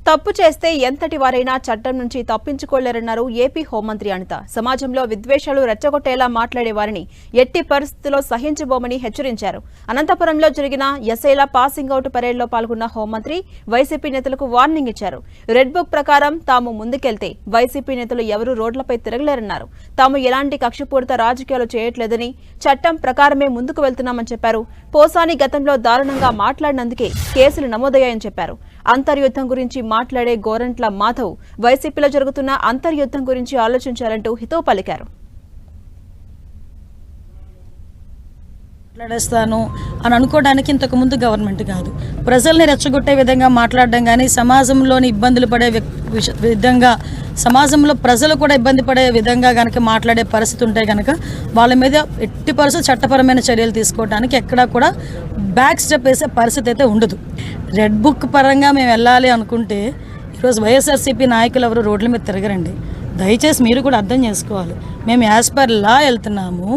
తప్పు చేస్తే ఎంతటి వారైనా చట్టం నుంచి తప్పించుకోలేరన్నారు ఏపీ హోంమంత్రి అనిత. సమాజంలో విద్వేషాలు రెచ్చగొట్టేలా మాట్లాడే వారిని ఎట్టి పరిస్థితుల్లో సహించబోమని హెచ్చరించారు. అనంతపురంలో జరిగిన ఎస్ఐల పాసింగ్ అవుట్ పరేడ్లో పాల్గొన్న హోంమంత్రి వైసీపీ నేతలకు వార్నింగ్ ఇచ్చారు. రెడ్ బుక్ ప్రకారం తాము ముందుకెళ్తే వైసీపీ నేతలు ఎవరూ రోడ్లపై తిరగలేరన్నారు. తాము ఎలాంటి కక్షపూరిత రాజకీయాలు చేయట్లేదని, చట్టం ప్రకారమే ముందుకు వెళ్తున్నామని చెప్పారు. పోసాని గతంలో దారుణంగా మాట్లాడినందుకే కేసులు నమోదయ్యాయని చెప్పారు. అంతర్యుద్ధం గురించి మాట్లాడే గోరంట్ల మాధవ్ వైసీపీలో జరుగుతున్న అంతర్యుద్ధం గురించి ఆలోచించాలంటూ హితవు పలికారు. మాట్లాడేస్తాను అని అనుకోవడానికి ఇంతకుముందు గవర్నమెంట్ కాదు, ప్రజల్ని రెచ్చగొట్టే విధంగా మాట్లాడడం కానీ, సమాజంలోని ఇబ్బందులు పడే విధంగా, సమాజంలో ప్రజలు కూడా ఇబ్బంది పడే విధంగా కనుక మాట్లాడే పరిస్థితి ఉంటే కనుక వాళ్ళ మీద ఎట్టి పరిస్థితి చట్టపరమైన చర్యలు తీసుకోవడానికి ఎక్కడా కూడా బ్యాక్ స్టెప్ వేసే పరిస్థితి అయితే ఉండదు. రెడ్ బుక్ పరంగా మేము వెళ్ళాలి అనుకుంటే ఈరోజు వైఎస్ఆర్సీపీ నాయకులు ఎవరు రోడ్ల మీద తిరగరండి. దయచేసి మీరు కూడా అర్థం చేసుకోవాలి. మేము యాజ్ పర్ లా వెళ్తున్నాము,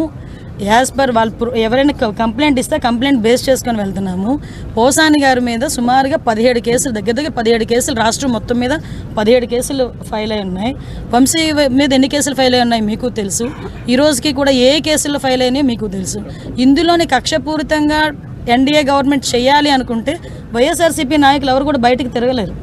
యాజ్ పర్ వాళ్ళు ఎవరైనా కంప్లైంట్ ఇస్తే కంప్లైంట్ బేస్ చేసుకొని వెళ్తున్నాము. పోసాని గారి మీద సుమారుగా 17 కేసులు, దగ్గర 17 కేసులు, రాష్ట్రం మొత్తం మీద 17 కేసులు ఫైల్ అయి ఉన్నాయి. వంశీ మీద ఎన్ని కేసులు ఫైల్ అయి ఉన్నాయి మీకు తెలుసు. ఈ రోజుకి కూడా ఏ కేసులు ఫైల్ అయినాయో మీకు తెలుసు. ఇందులోని కక్షపూరితంగా ఎన్డీఏ గవర్నమెంట్ చేయాలి అనుకుంటే వైఎస్ఆర్సీపీ నాయకులు ఎవరు కూడా బయటకు తిరగలేరు.